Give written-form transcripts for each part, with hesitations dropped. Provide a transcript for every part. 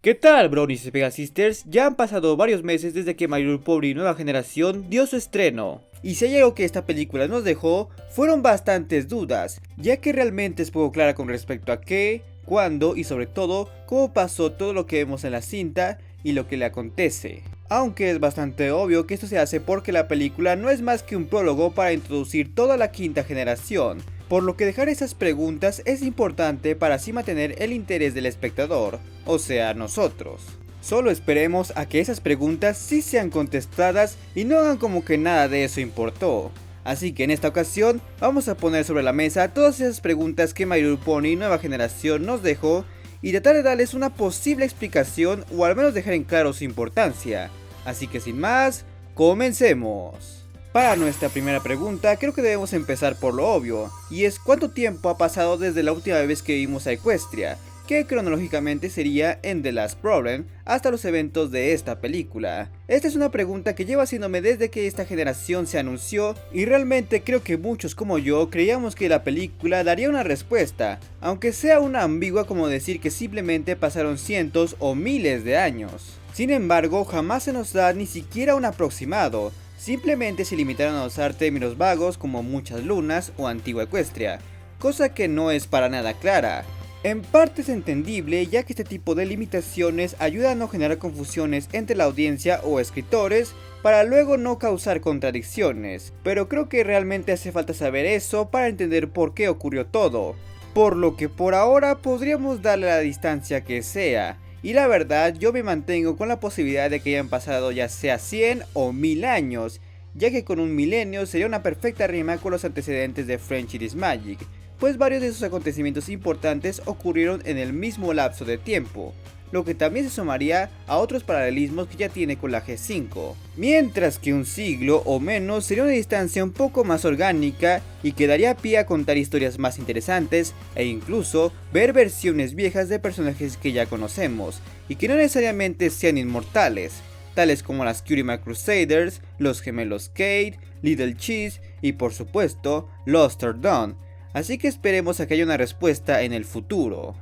¿Qué tal, Bronies y Pegasisters? Ya han pasado varios meses desde que My Little Pony Nueva Generación dio su estreno. Y si hay algo que esta película nos dejó, fueron bastantes dudas, ya que realmente es poco clara con respecto a qué, cuándo y sobre todo, cómo pasó todo lo que vemos en la cinta y lo que le acontece. Aunque es bastante obvio que esto se hace porque la película no es más que un prólogo para introducir toda la quinta generación, por lo que dejar esas preguntas es importante para así mantener el interés del espectador, o sea, nosotros. Solo esperemos a que esas preguntas sí sean contestadas y no hagan como que nada de eso importó. Así que en esta ocasión vamos a poner sobre la mesa todas esas preguntas que My Little Pony Nueva Generación nos dejó y tratar de darles una posible explicación o al menos dejar en claro su importancia. Así que sin más, comencemos. Para nuestra primera pregunta, creo que debemos empezar por lo obvio, y es ¿cuánto tiempo ha pasado desde la última vez que vimos a Equestria? Que cronológicamente sería en The Last Problem, hasta los eventos de esta película. Esta es una pregunta que llevo haciéndome desde que esta generación se anunció, y realmente creo que muchos como yo creíamos que la película daría una respuesta, aunque sea una ambigua como decir que simplemente pasaron cientos o miles de años. Sin embargo, jamás se nos da ni siquiera un aproximado. Simplemente se limitaron a usar términos vagos como muchas lunas o antigua Equestria, cosa que no es para nada clara. En parte es entendible, ya que este tipo de limitaciones ayuda a no generar confusiones entre la audiencia o escritores para luego no causar contradicciones, pero creo que realmente hace falta saber eso para entender por qué ocurrió todo, por lo que por ahora podríamos darle la distancia que sea. Y la verdad, yo me mantengo con la posibilidad de que hayan pasado ya sea 100 o 1000 años, ya que con un milenio sería una perfecta rima con los antecedentes de Friendship is Magic, pues varios de esos acontecimientos importantes ocurrieron en el mismo lapso de tiempo, lo que también se sumaría a otros paralelismos que ya tiene con la G5. Mientras que un siglo o menos sería una distancia un poco más orgánica y que daría pie a contar historias más interesantes e incluso ver versiones viejas de personajes que ya conocemos y que no necesariamente sean inmortales, tales como las Curima Crusaders, los gemelos Cade, Little Cheese y por supuesto Luster Dawn. Así que esperemos a que haya una respuesta en el futuro.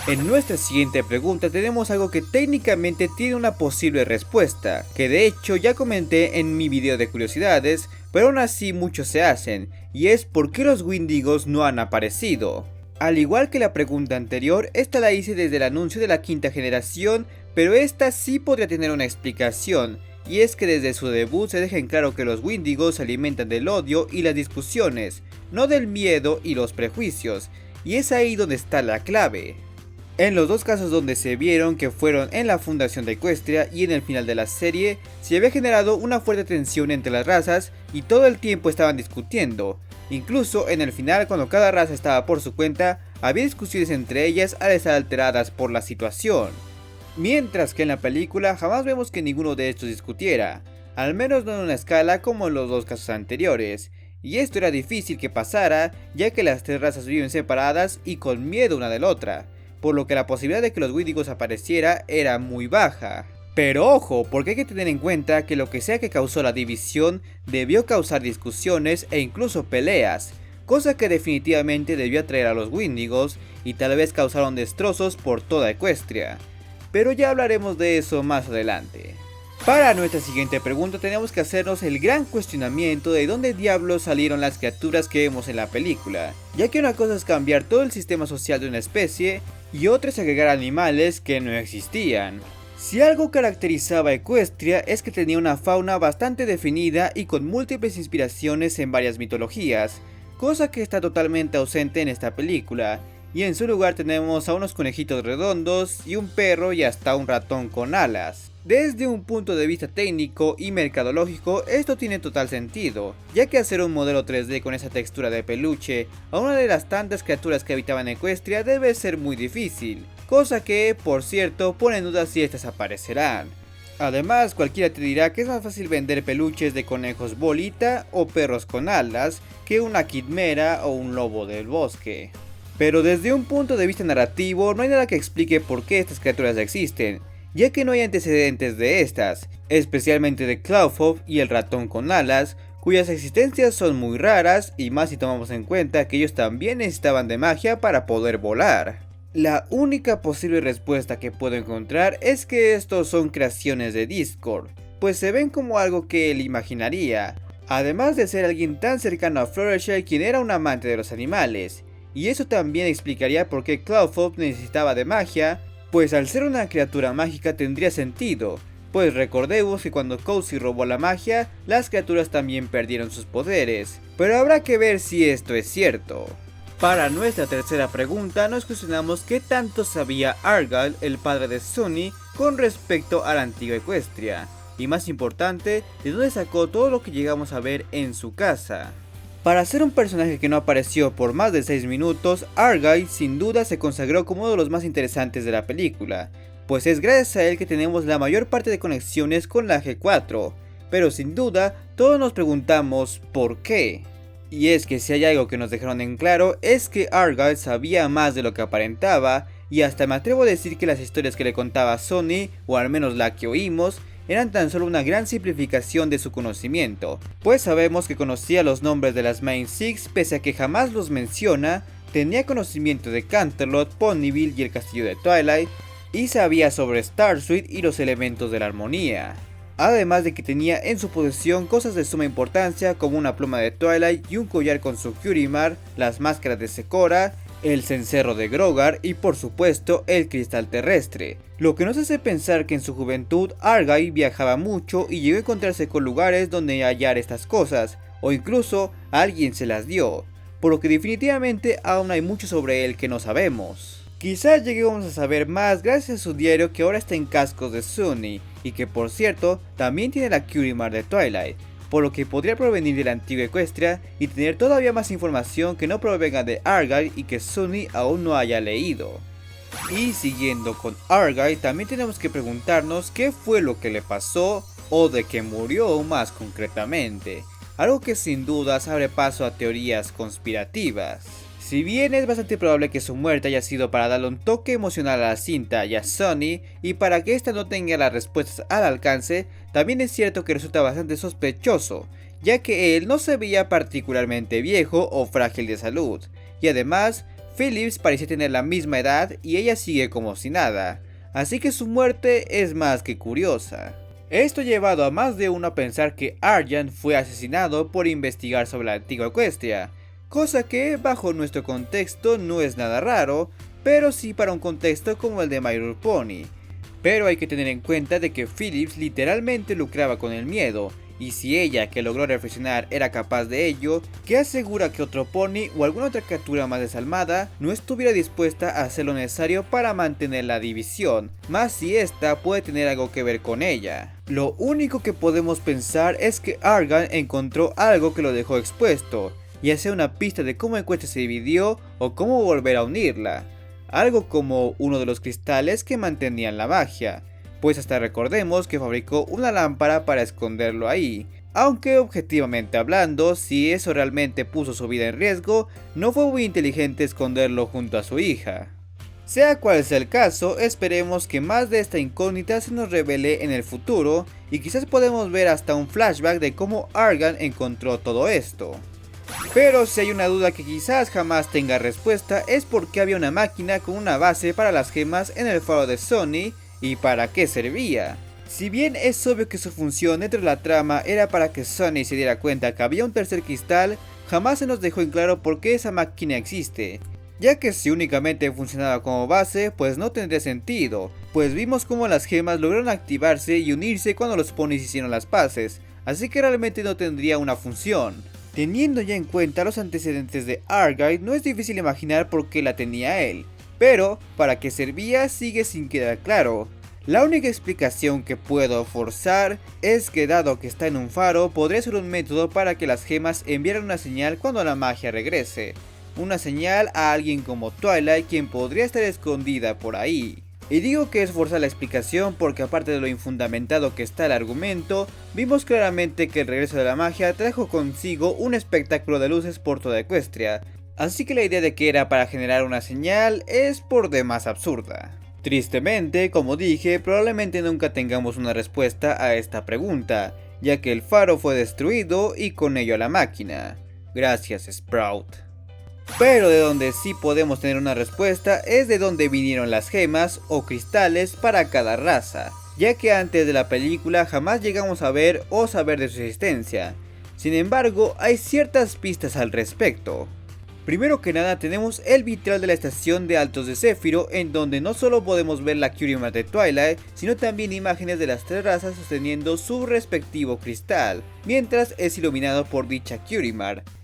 En nuestra siguiente pregunta tenemos algo que técnicamente tiene una posible respuesta, que de hecho ya comenté en mi video de curiosidades, pero aún así muchos se hacen, y es ¿por qué los Wendigos no han aparecido? Al igual que la pregunta anterior, esta la hice desde el anuncio de la quinta generación, pero esta sí podría tener una explicación, y es que desde su debut se deja en claro que los Wendigos se alimentan del odio y las discusiones, no del miedo y los prejuicios, y es ahí donde está la clave. En los dos casos donde se vieron, que fueron en la fundación de Equestria y en el final de la serie, se había generado una fuerte tensión entre las razas y todo el tiempo estaban discutiendo. Incluso en el final, cuando cada raza estaba por su cuenta, había discusiones entre ellas al estar alteradas por la situación. Mientras que en la película jamás vemos que ninguno de estos discutiera, al menos no en una escala como en los dos casos anteriores. Y esto era difícil que pasara, ya que las tres razas viven separadas y con miedo una de la otra, por lo que la posibilidad de que los Wendigos apareciera era muy baja. Pero ojo, porque hay que tener en cuenta que lo que sea que causó la división debió causar discusiones e incluso peleas, cosa que definitivamente debió atraer a los Wendigos y tal vez causaron destrozos por toda Equestria. Pero ya hablaremos de eso más adelante. Para nuestra siguiente pregunta tenemos que hacernos el gran cuestionamiento de dónde diablos salieron las criaturas que vemos en la película, ya que una cosa es cambiar todo el sistema social de una especie y otra es agregar animales que no existían. Si algo caracterizaba a Equestria es que tenía una fauna bastante definida y con múltiples inspiraciones en varias mitologías, cosa que está totalmente ausente en esta película, y en su lugar tenemos a unos conejitos redondos y un perro y hasta un ratón con alas. Desde un punto de vista técnico y mercadológico esto tiene total sentido, ya que hacer un modelo 3D con esa textura de peluche a una de las tantas criaturas que habitaban en Equestria debe ser muy difícil, cosa que, por cierto, pone en duda si estas aparecerán. Además, cualquiera te dirá que es más fácil vender peluches de conejos bolita o perros con alas que una quimera o un lobo del bosque. Pero desde un punto de vista narrativo no hay nada que explique por qué estas criaturas existen, ya que no hay antecedentes de estas, especialmente de Cloudfof y el ratón con alas, cuyas existencias son muy raras y más si tomamos en cuenta que ellos también necesitaban de magia para poder volar. La única posible respuesta que puedo encontrar es que estos son creaciones de Discord, pues se ven como algo que él imaginaría, además de ser alguien tan cercano a Fluttershy quien era un amante de los animales, y eso también explicaría por qué Cloudfoot necesitaba de magia, pues al ser una criatura mágica tendría sentido, pues recordemos que cuando Cozy robó la magia, las criaturas también perdieron sus poderes, pero habrá que ver si esto es cierto. Para nuestra tercera pregunta nos cuestionamos qué tanto sabía Argyle, el padre de Sunny, con respecto a la antigua Equestria, y más importante, de dónde sacó todo lo que llegamos a ver en su casa. Para ser un personaje que no apareció por más de 6 minutos, Argyle sin duda se consagró como uno de los más interesantes de la película, pues es gracias a él que tenemos la mayor parte de conexiones con la G4, pero sin duda todos nos preguntamos ¿por qué? Y es que si hay algo que nos dejaron en claro es que Argyle sabía más de lo que aparentaba, y hasta me atrevo a decir que las historias que le contaba Sunny, o al menos la que oímos, eran tan solo una gran simplificación de su conocimiento, pues sabemos que conocía los nombres de las Main Six pese a que jamás los menciona, tenía conocimiento de Canterlot, Ponyville y el castillo de Twilight, y sabía sobre Starsuite y los elementos de la armonía. Además de que tenía en su posesión cosas de suma importancia como una pluma de Twilight y un collar con su Curimar, las máscaras de Secora, el cencerro de Grogar y por supuesto el cristal terrestre, lo que nos hace pensar que en su juventud Argyle viajaba mucho y llegó a encontrarse con lugares donde hallar estas cosas, o incluso alguien se las dio, por lo que definitivamente aún hay mucho sobre él que no sabemos. Quizás lleguemos a saber más gracias a su diario que ahora está en cascos de Sunny, y que por cierto también tiene la Curimar de Twilight, por lo que podría provenir de la antigua Equestria y tener todavía más información que no provenga de Argyle y que Sunny aún no haya leído. Y siguiendo con Argyle, también tenemos que preguntarnos qué fue lo que le pasó o de qué murió más concretamente, algo que sin dudas abre paso a teorías conspirativas. Si bien es bastante probable que su muerte haya sido para darle un toque emocional a la cinta y a Sunny, y para que ésta no tenga las respuestas al alcance, también es cierto que resulta bastante sospechoso, ya que él no se veía particularmente viejo o frágil de salud, y además, Phillips parecía tener la misma edad y ella sigue como si nada, así que su muerte es más que curiosa. Esto ha llevado a más de uno a pensar que Arjan fue asesinado por investigar sobre la antigua Equestria, cosa que bajo nuestro contexto no es nada raro, pero sí para un contexto como el de My Little Pony. Pero hay que tener en cuenta de que Phillips literalmente lucraba con el miedo, y si ella que logró reflexionar era capaz de ello, ¿qué asegura que otro pony o alguna otra criatura más desalmada no estuviera dispuesta a hacer lo necesario para mantener la división, más si esta puede tener algo que ver con ella? Lo único que podemos pensar es que Argan encontró algo que lo dejó expuesto, ya sea una pista de cómo Equestria se dividió o cómo volver a unirla, algo como uno de los cristales que mantenían la magia, pues hasta recordemos que fabricó una lámpara para esconderlo ahí, aunque objetivamente hablando, si eso realmente puso su vida en riesgo, no fue muy inteligente esconderlo junto a su hija. Sea cual sea el caso, esperemos que más de esta incógnita se nos revele en el futuro y quizás podemos ver hasta un flashback de cómo Argan encontró todo esto. Pero si hay una duda que quizás jamás tenga respuesta es por qué había una máquina con una base para las gemas en el faro de Sunny y para qué servía. Si bien es obvio que su función dentro de la trama era para que Sunny se diera cuenta que había un tercer cristal, jamás se nos dejó en claro por qué esa máquina existe, ya que si únicamente funcionaba como base pues no tendría sentido, pues vimos cómo las gemas lograron activarse y unirse cuando los ponis hicieron las paces, así que realmente no tendría una función. Teniendo ya en cuenta los antecedentes de Argyle, no es difícil imaginar por qué la tenía él, pero para qué servía sigue sin quedar claro. La única explicación que puedo forzar es que dado que está en un faro, podría ser un método para que las gemas enviaran una señal cuando la magia regrese. Una señal a alguien como Twilight, quien podría estar escondida por ahí. Y digo que es forzar la explicación porque aparte de lo infundamentado que está el argumento, vimos claramente que el regreso de la magia trajo consigo un espectáculo de luces por toda Equestria, así que la idea de que era para generar una señal es por demás absurda. Tristemente, como dije, probablemente nunca tengamos una respuesta a esta pregunta, ya que el faro fue destruido y con ello la máquina. Gracias, Sprout. Pero de donde sí podemos tener una respuesta es de dónde vinieron las gemas o cristales para cada raza, ya que antes de la película jamás llegamos a ver o saber de su existencia. Sin embargo, hay ciertas pistas al respecto. Primero que nada tenemos el vitral de la estación de Altos de Zéfiro, en donde no solo podemos ver la Curie de Twilight, sino también imágenes de las tres razas sosteniendo su respectivo cristal, mientras es iluminado por dicha Curie.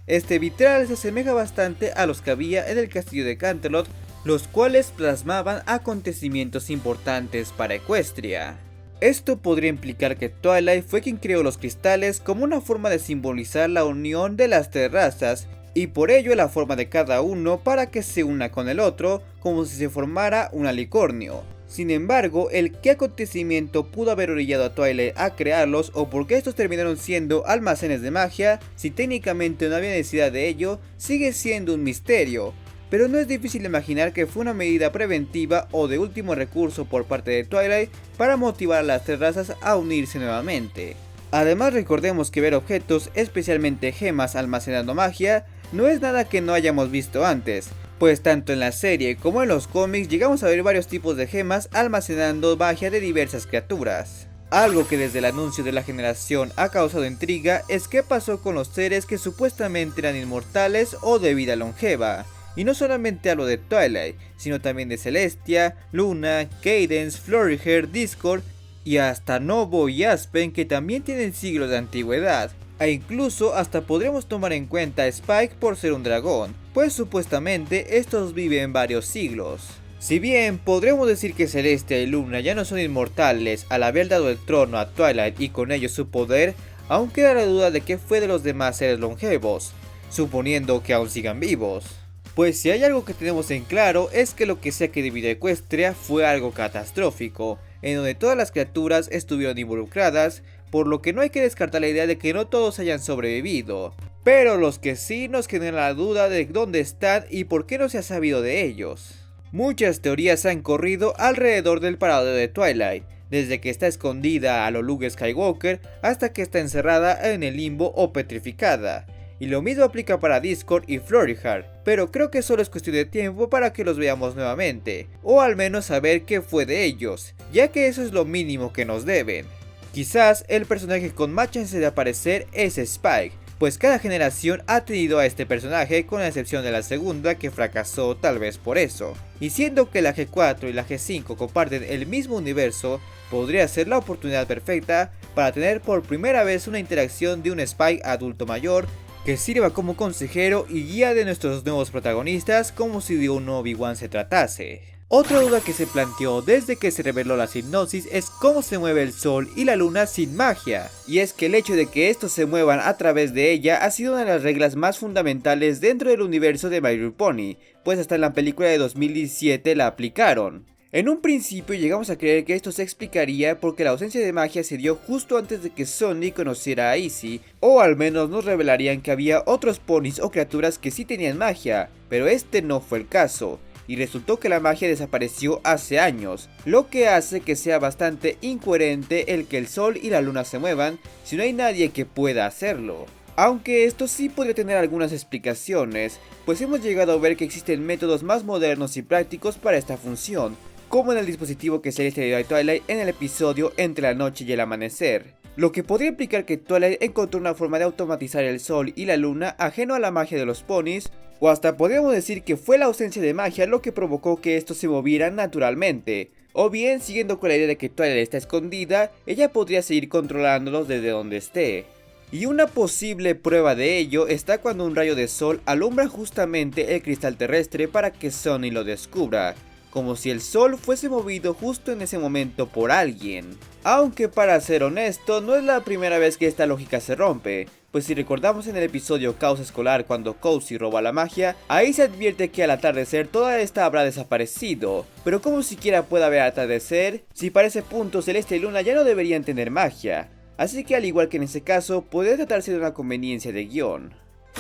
Este vitral se asemeja bastante a los que había en el castillo de Canterlot, los cuales plasmaban acontecimientos importantes para Equestria. Esto podría implicar que Twilight fue quien creó los cristales como una forma de simbolizar la unión de las tres razas, y por ello la forma de cada uno para que se una con el otro, como si se formara un alicornio. Sin embargo, el qué acontecimiento pudo haber orillado a Twilight a crearlos o por qué estos terminaron siendo almacenes de magia, si técnicamente no había necesidad de ello, sigue siendo un misterio. Pero no es difícil imaginar que fue una medida preventiva o de último recurso por parte de Twilight para motivar a las tres razas a unirse nuevamente. Además, recordemos que ver objetos, especialmente gemas almacenando magia, no es nada que no hayamos visto antes, pues tanto en la serie como en los cómics llegamos a ver varios tipos de gemas almacenando magia de diversas criaturas. Algo que desde el anuncio de la generación ha causado intriga es qué pasó con los seres que supuestamente eran inmortales o de vida longeva. Y no solamente hablo de Twilight, sino también de Celestia, Luna, Cadence, Floriger, Discord y hasta Novo y Aspen, que también tienen siglos de antigüedad. E incluso hasta podremos tomar en cuenta a Spike por ser un dragón, pues supuestamente estos viven varios siglos. Si bien podremos decir que Celestia y Luna ya no son inmortales al haber dado el trono a Twilight y con ello su poder, aún queda la duda de qué fue de los demás seres longevos, suponiendo que aún sigan vivos. Pues si hay algo que tenemos en claro es que lo que sea que dividió Equestria fue algo catastrófico, en donde todas las criaturas estuvieron involucradas, por lo que no hay que descartar la idea de que no todos hayan sobrevivido. Pero los que sí nos generan la duda de dónde están y por qué no se ha sabido de ellos. Muchas teorías han corrido alrededor del paradero de Twilight, desde que está escondida a lo Luke Skywalker hasta que está encerrada en el limbo o petrificada. Y lo mismo aplica para Discord y Florijar, pero creo que solo es cuestión de tiempo para que los veamos nuevamente, o al menos saber qué fue de ellos, ya que eso es lo mínimo que nos deben. Quizás el personaje con más chance de aparecer es Spike, pues cada generación ha tenido a este personaje con la excepción de la segunda que fracasó tal vez por eso. Y siendo que la G4 y la G5 comparten el mismo universo, podría ser la oportunidad perfecta para tener por primera vez una interacción de un Spike adulto mayor que sirva como consejero y guía de nuestros nuevos protagonistas como si de un Obi-Wan se tratase. Otra duda que se planteó desde que se reveló la hipnosis es cómo se mueve el sol y la luna sin magia, y es que el hecho de que estos se muevan a través de ella ha sido una de las reglas más fundamentales dentro del universo de My Little Pony, pues hasta en la película de 2017 la aplicaron. En un principio llegamos a creer que esto se explicaría porque la ausencia de magia se dio justo antes de que Sonic conociera a Izzy, o al menos nos revelarían que había otros ponis o criaturas que sí tenían magia, pero este no fue el caso. Y resultó que la magia desapareció hace años, lo que hace que sea bastante incoherente el que el sol y la luna se muevan si no hay nadie que pueda hacerlo. Aunque esto sí podría tener algunas explicaciones, pues hemos llegado a ver que existen métodos más modernos y prácticos para esta función, como en el dispositivo que Celestia le dio a Twilight en el episodio Entre la noche y el amanecer. Lo que podría implicar que Twilight encontró una forma de automatizar el sol y la luna ajeno a la magia de los ponis, o hasta podríamos decir que fue la ausencia de magia lo que provocó que estos se movieran naturalmente. O bien, siguiendo con la idea de que Twilight está escondida, ella podría seguir controlándolos desde donde esté. Y una posible prueba de ello está cuando un rayo de sol alumbra justamente el cristal terrestre para que Sonny lo descubra, como si el sol fuese movido justo en ese momento por alguien. Aunque para ser honesto, no es la primera vez que esta lógica se rompe, pues si recordamos en el episodio Caos Escolar cuando Cozy roba la magia, ahí se advierte que al atardecer toda esta habrá desaparecido. Pero ¿cómo siquiera puede haber atardecer si para ese punto Celestia y Luna ya no deberían tener magia? Así que al igual que en ese caso, puede tratarse de una conveniencia de guión.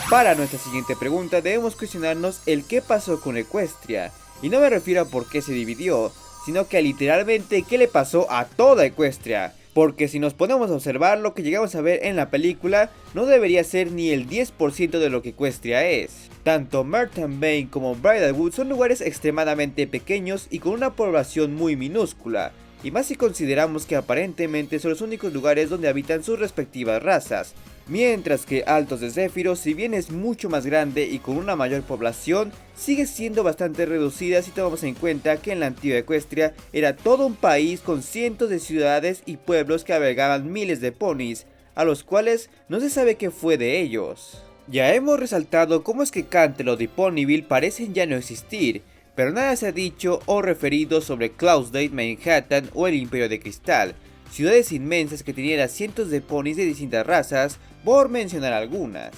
Para nuestra siguiente pregunta debemos cuestionarnos el qué pasó con Equestria. Y no me refiero a por qué se dividió, sino que a literalmente qué le pasó a toda Equestria. Porque si nos ponemos a observar lo que llegamos a ver en la película, no debería ser ni el 10% de lo que Equestria es. Tanto Merton Bay como Bridlewood son lugares extremadamente pequeños y con una población muy minúscula, y más si consideramos que aparentemente son los únicos lugares donde habitan sus respectivas razas, mientras que Altos de Zéfiro, si bien es mucho más grande y con una mayor población, sigue siendo bastante reducida si tomamos en cuenta que en la antigua Equestria era todo un país con cientos de ciudades y pueblos que albergaban miles de ponis, a los cuales no se sabe qué fue de ellos. Ya hemos resaltado cómo es que Canterlot y Ponyville parecen ya no existir, pero nada se ha dicho o referido sobre Cloudsdale, Manhattan o el Imperio de Cristal, ciudades inmensas que tenían a cientos de ponis de distintas razas, por mencionar algunas.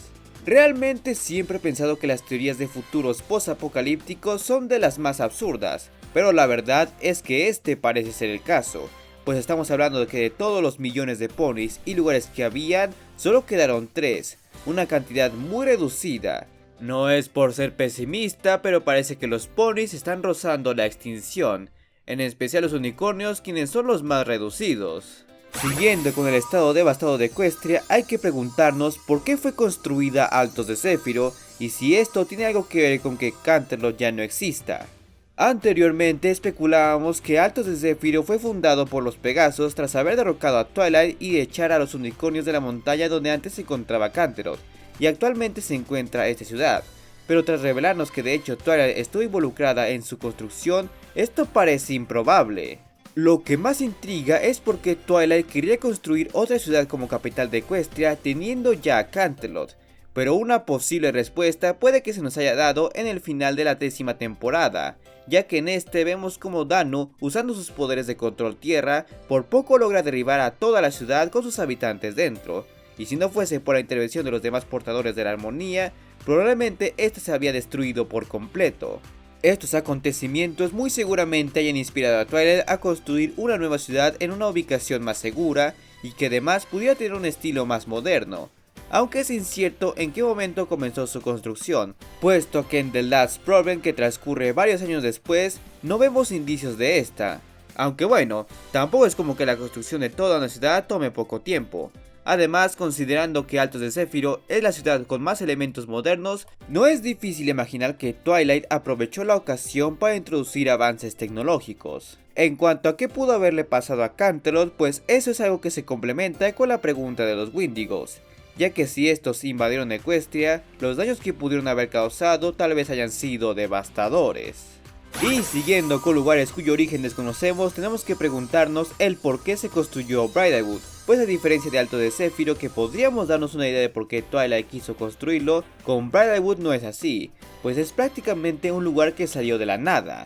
Realmente siempre he pensado que las teorías de futuros post-apocalípticos son de las más absurdas, pero la verdad es que este parece ser el caso, pues estamos hablando de que de todos los millones de ponis y lugares que habían, solo quedaron 3, una cantidad muy reducida. No es por ser pesimista, pero parece que los ponis están rozando la extinción, en especial los unicornios, quienes son los más reducidos. Siguiendo con el estado devastado de Equestria, hay que preguntarnos por qué fue construida Altos de Zéfiro y si esto tiene algo que ver con que Canterlot ya no exista. Anteriormente especulábamos que Altos de Zéfiro fue fundado por los Pegasos tras haber derrocado a Twilight y echar a los unicornios de la montaña donde antes se encontraba Canterlot, y actualmente se encuentra esta ciudad, pero tras revelarnos que de hecho Twilight estuvo involucrada en su construcción, esto parece improbable. Lo que más intriga es por qué Twilight quería construir otra ciudad como capital de Equestria teniendo ya a Canterlot, pero una posible respuesta puede que se nos haya dado en el final de la 10ª temporada, ya que en este vemos como Dano, usando sus poderes de control tierra, por poco logra derribar a toda la ciudad con sus habitantes dentro, y si no fuese por la intervención de los demás portadores de la armonía, probablemente esta se había destruido por completo. Estos acontecimientos muy seguramente hayan inspirado a Twilight a construir una nueva ciudad en una ubicación más segura y que además pudiera tener un estilo más moderno, aunque es incierto en qué momento comenzó su construcción, puesto que en The Last Problem, que transcurre varios años después, no vemos indicios de esta. Aunque bueno, tampoco es como que la construcción de toda una ciudad tome poco tiempo. Además, considerando que Altos de Zéfiro es la ciudad con más elementos modernos, no es difícil imaginar que Twilight aprovechó la ocasión para introducir avances tecnológicos. En cuanto a qué pudo haberle pasado a Canterlot, pues eso es algo que se complementa con la pregunta de los Wendigos, ya que si estos invadieron Equestria, los daños que pudieron haber causado tal vez hayan sido devastadores. Y siguiendo con lugares cuyo origen desconocemos, tenemos que preguntarnos el por qué se construyó Bridlewood, pues a diferencia de Alto de Zéfiro, que podríamos darnos una idea de por qué Twilight quiso construirlo, con Bridlewood no es así, pues es prácticamente un lugar que salió de la nada.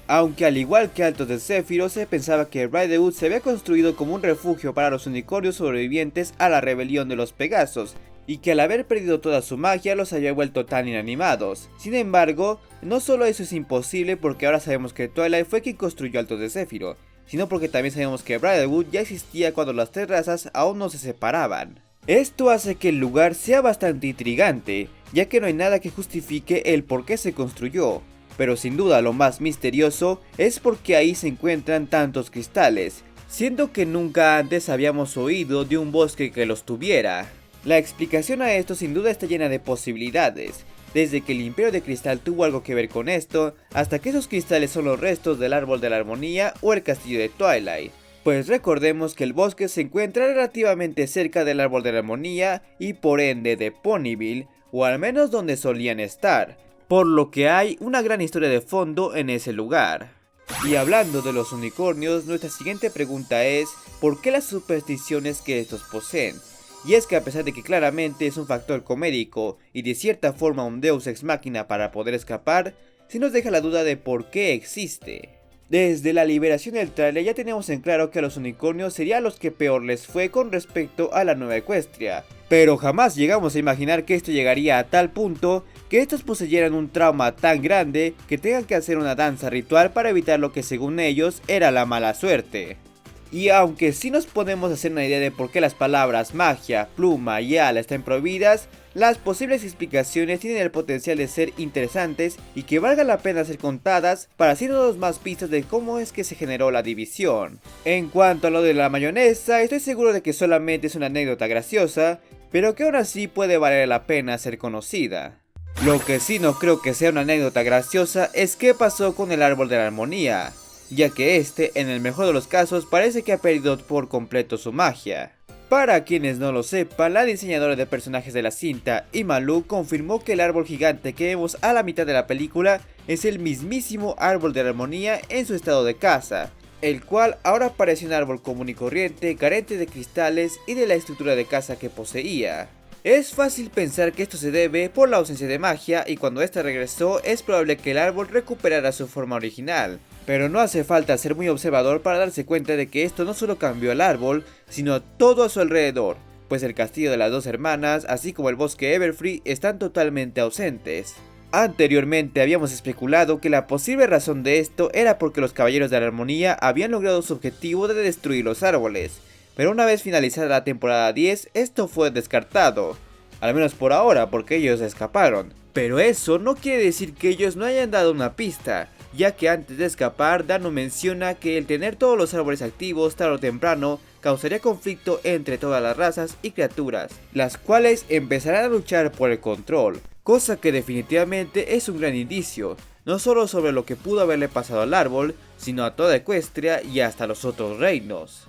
Aunque al igual que Altos de Zéfiro, se pensaba que Bridlewood se había construido como un refugio para los unicornios sobrevivientes a la rebelión de los Pegasos, y que al haber perdido toda su magia los había vuelto tan inanimados. Sin embargo, no solo eso es imposible porque ahora sabemos que Twilight fue quien construyó Altos de Zéfiro, sino porque también sabemos que Bridlewood ya existía cuando las 3 razas aún no se separaban. Esto hace que el lugar sea bastante intrigante, ya que no hay nada que justifique el por qué se construyó, pero sin duda lo más misterioso es porque ahí se encuentran tantos cristales, siendo que nunca antes habíamos oído de un bosque que los tuviera. La explicación a esto sin duda está llena de posibilidades, desde que el Imperio de Cristal tuvo algo que ver con esto, hasta que esos cristales son los restos del Árbol de la Armonía o el Castillo de Twilight. Pues recordemos que el bosque se encuentra relativamente cerca del Árbol de la Armonía y por ende de Ponyville, o al menos donde solían estar, por lo que hay una gran historia de fondo en ese lugar. Y hablando de los unicornios, nuestra siguiente pregunta es, ¿por qué las supersticiones que estos poseen? Y es que a pesar de que claramente es un factor comédico y de cierta forma un deus ex machina para poder escapar, sí nos deja la duda de por qué existe. Desde la liberación del tráiler ya tenemos en claro que a los unicornios serían los que peor les fue con respecto a la Nueva Equestria, pero jamás llegamos a imaginar que esto llegaría a tal punto que estos poseyeran un trauma tan grande que tengan que hacer una danza ritual para evitar lo que según ellos era la mala suerte. Y aunque sí nos podemos hacer una idea de por qué las palabras magia, pluma y ala están prohibidas, las posibles explicaciones tienen el potencial de ser interesantes y que valga la pena ser contadas para así darnos más pistas de cómo es que se generó la división. En cuanto a lo de la mayonesa, estoy seguro de que solamente es una anécdota graciosa, pero que aún así puede valer la pena ser conocida. Lo que sí no creo que sea una anécdota graciosa es qué pasó con el árbol de la armonía, ya que este, en el mejor de los casos, parece que ha perdido por completo su magia. Para quienes no lo sepan, la diseñadora de personajes de la cinta, Imalu, confirmó que el árbol gigante que vemos a la mitad de la película es el mismísimo árbol de la armonía en su estado de casa, el cual ahora parece un árbol común y corriente, carente de cristales y de la estructura de casa que poseía. Es fácil pensar que esto se debe por la ausencia de magia, y cuando esta regresó es probable que el árbol recuperara su forma original. Pero no hace falta ser muy observador para darse cuenta de que esto no solo cambió el árbol, sino todo a su alrededor, pues el castillo de las dos hermanas, así como el bosque Everfree, están totalmente ausentes. Anteriormente habíamos especulado que la posible razón de esto era porque los caballeros de la armonía habían logrado su objetivo de destruir los árboles, pero una vez finalizada la temporada 10, esto fue descartado, al menos por ahora, porque ellos escaparon. Pero eso no quiere decir que ellos no hayan dado una pista, ya que antes de escapar, Dano menciona que el tener todos los árboles activos tarde o temprano causaría conflicto entre todas las razas y criaturas, las cuales empezarán a luchar por el control, cosa que definitivamente es un gran indicio, no solo sobre lo que pudo haberle pasado al árbol, sino a toda Equestria y hasta los otros reinos.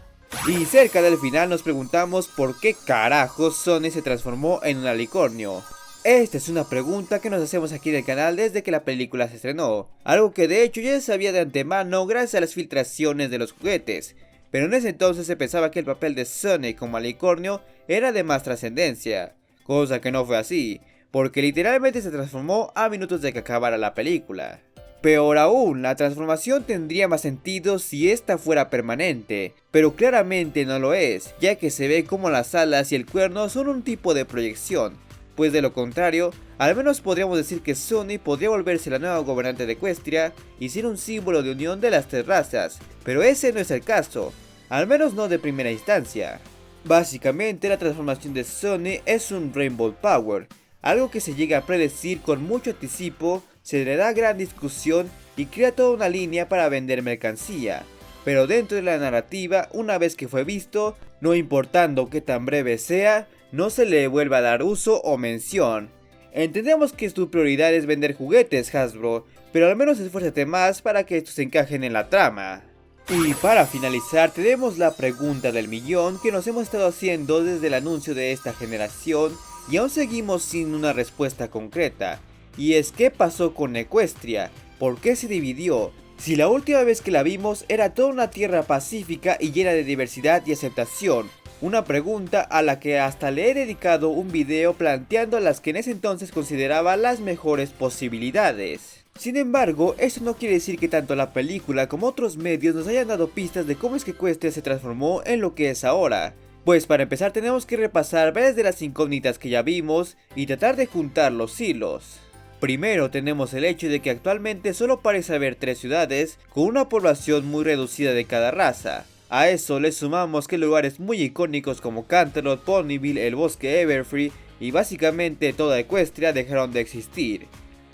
Y cerca del final nos preguntamos por qué carajos Sony se transformó en un alicornio. Esta es una pregunta que nos hacemos aquí en el canal desde que la película se estrenó, algo que de hecho ya se sabía de antemano gracias a las filtraciones de los juguetes, pero en ese entonces se pensaba que el papel de Sony como alicornio era de más trascendencia, cosa que no fue así, porque literalmente se transformó a minutos de que acabara la película. Peor aún, la transformación tendría más sentido si esta fuera permanente, pero claramente no lo es, ya que se ve como las alas y el cuerno son un tipo de proyección, pues de lo contrario, al menos podríamos decir que Sony podría volverse la nueva gobernante de Equestria y ser un símbolo de unión de las tres razas, pero ese no es el caso, al menos no de primera instancia. Básicamente la transformación de Sony es un Rainbow Power, algo que se llega a predecir con mucho anticipo, se le da gran discusión y crea toda una línea para vender mercancía, pero dentro de la narrativa, una vez que fue visto, no importando qué tan breve sea, no se le vuelva a dar uso o mención. Entendemos que tu prioridad es vender juguetes, Hasbro, pero al menos esfuérzate más para que estos encajen en la trama. Y para finalizar tenemos la pregunta del millón que nos hemos estado haciendo desde el anuncio de esta generación y aún seguimos sin una respuesta concreta. Y es, ¿qué pasó con Equestria? ¿Por qué se dividió? Si la última vez que la vimos era toda una tierra pacífica y llena de diversidad y aceptación. Una pregunta a la que hasta le he dedicado un video planteando las que en ese entonces consideraba las mejores posibilidades. Sin embargo, eso no quiere decir que tanto la película como otros medios nos hayan dado pistas de cómo es que Equestria se transformó en lo que es ahora. Pues para empezar tenemos que repasar varias de las incógnitas que ya vimos y tratar de juntar los hilos. Primero tenemos el hecho de que actualmente solo parece haber 3 ciudades con una población muy reducida de cada raza. A eso le sumamos que lugares muy icónicos como Canterlot, Ponyville, el bosque Everfree y básicamente toda Equestria dejaron de existir.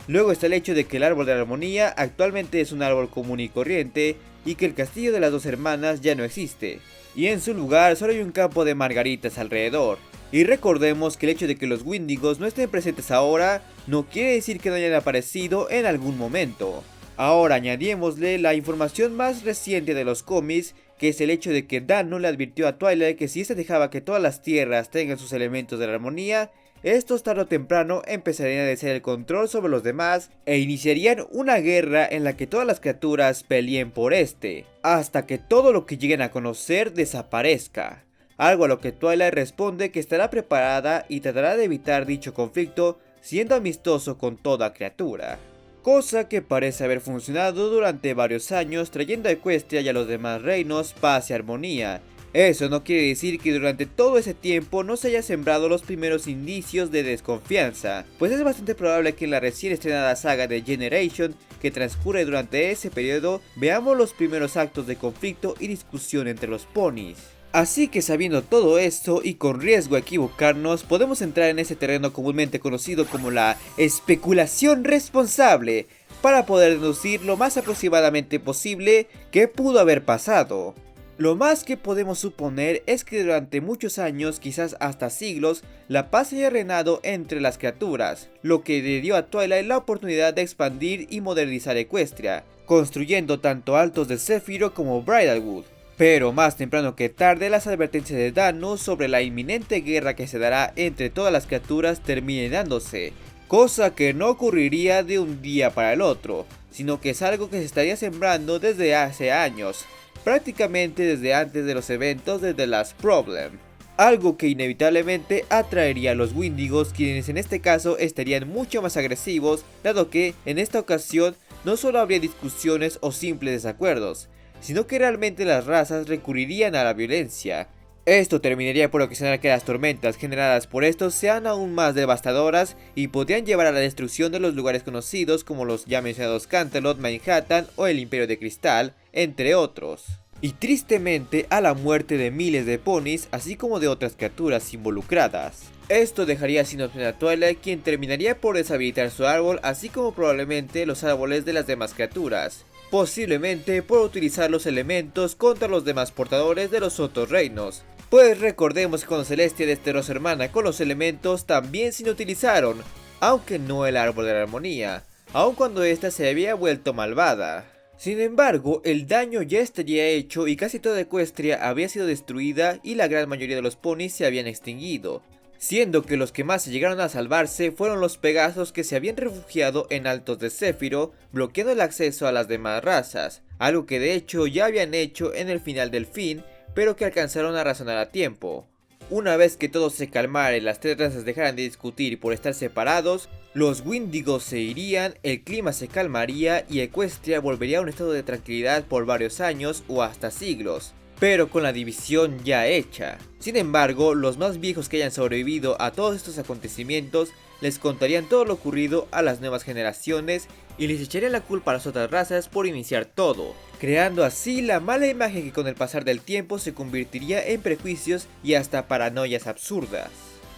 Luego está el hecho de que el árbol de la armonía actualmente es un árbol común y corriente y que el castillo de las dos hermanas ya no existe, y en su lugar solo hay un campo de margaritas alrededor. Y recordemos que el hecho de que los Wendigos no estén presentes ahora no quiere decir que no hayan aparecido en algún momento. Ahora añadímosle la información más reciente de los cómics, que es el hecho de que Dano le advirtió a Twilight que si ésta dejaba que todas las tierras tengan sus elementos de la armonía, estos tarde o temprano empezarían a desear el control sobre los demás e iniciarían una guerra en la que todas las criaturas peleen por este, hasta que todo lo que lleguen a conocer desaparezca. Algo a lo que Twilight responde que estará preparada y tratará de evitar dicho conflicto siendo amistoso con toda criatura. Cosa que parece haber funcionado durante varios años, trayendo a Equestria y a los demás reinos paz y armonía. Eso no quiere decir que durante todo ese tiempo no se haya sembrado los primeros indicios de desconfianza, pues es bastante probable que en la recién estrenada saga de Generation, que transcurre durante ese periodo, veamos los primeros actos de conflicto y discusión entre los ponis. Así que sabiendo todo esto y con riesgo a equivocarnos, podemos entrar en ese terreno comúnmente conocido como la especulación responsable, para poder deducir lo más aproximadamente posible qué pudo haber pasado. Lo más que podemos suponer es que durante muchos años, quizás hasta siglos, la paz haya reinado entre las criaturas, lo que le dio a Twilight la oportunidad de expandir y modernizar Equestria, construyendo tanto Altos de Zéfiro como Bridalwood. Pero más temprano que tarde, las advertencias de Danus sobre la inminente guerra que se dará entre todas las criaturas terminen dándose, cosa que no ocurriría de un día para el otro, sino que es algo que se estaría sembrando desde hace años, prácticamente desde antes de los eventos de The Last Problem. Algo que inevitablemente atraería a los Wendigos, quienes en este caso estarían mucho más agresivos, dado que en esta ocasión no solo habría discusiones o simples desacuerdos, sino que realmente las razas recurrirían a la violencia. Esto terminaría por ocasionar que las tormentas generadas por estos sean aún más devastadoras y podrían llevar a la destrucción de los lugares conocidos como los ya mencionados Canterlot, Manhattan o el Imperio de Cristal, entre otros. Y tristemente a la muerte de miles de ponis, así como de otras criaturas involucradas. Esto dejaría sin opción a Twilight, quien terminaría por deshabilitar su árbol, así como probablemente los árboles de las demás criaturas, posiblemente por utilizar los elementos contra los demás portadores de los otros reinos. Pues recordemos que cuando Celestia desterró a su hermana con los elementos también se inutilizaron, aunque no el árbol de la armonía, aun cuando ésta se había vuelto malvada. Sin embargo, el daño ya estaría hecho y casi toda Equestria había sido destruida y la gran mayoría de los ponis se habían extinguido, siendo que los que más se llegaron a salvarse fueron los Pegasos, que se habían refugiado en Altos de Zéfiro, bloqueando el acceso a las demás razas, algo que de hecho ya habían hecho en el final del fin, pero que alcanzaron a razonar a tiempo. Una vez que todo se calmara y las tres razas dejaran de discutir por estar separados, los Wendigos se irían, el clima se calmaría y Equestria volvería a un estado de tranquilidad por varios años o hasta siglos, pero con la división ya hecha. Sin embargo, los más viejos que hayan sobrevivido a todos estos acontecimientos les contarían todo lo ocurrido a las nuevas generaciones y les echarían la culpa a las otras razas por iniciar todo, creando así la mala imagen que con el pasar del tiempo se convertiría en prejuicios y hasta paranoias absurdas.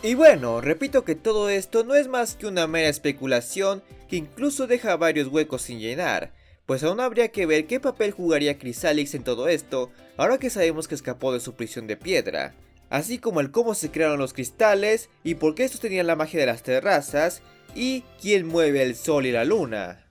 Y bueno, repito que todo esto no es más que una mera especulación que incluso deja varios huecos sin llenar, pues aún habría que ver qué papel jugaría Chrysalix en todo esto, ahora que sabemos que escapó de su prisión de piedra, así como el cómo se crearon los cristales y por qué estos tenían la magia de las tres razas y quién mueve el sol y la luna.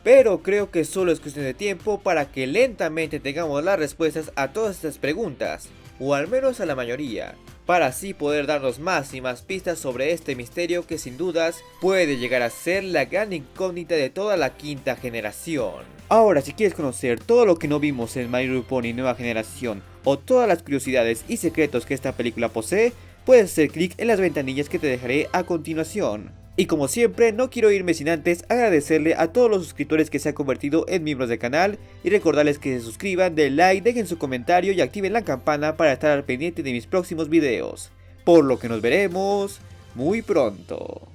Pero creo que solo es cuestión de tiempo para que lentamente tengamos las respuestas a todas estas preguntas, o al menos a la mayoría, para así poder darnos más y más pistas sobre este misterio que sin dudas puede llegar a ser la gran incógnita de toda la quinta generación. Ahora, si quieres conocer todo lo que no vimos en My Little Pony Nueva Generación o todas las curiosidades y secretos que esta película posee, puedes hacer clic en las ventanillas que te dejaré a continuación. Y como siempre, no quiero irme sin antes agradecerle a todos los suscriptores que se han convertido en miembros del canal y recordarles que se suscriban, den like, dejen su comentario y activen la campana para estar al pendiente de mis próximos videos. Por lo que nos veremos muy pronto.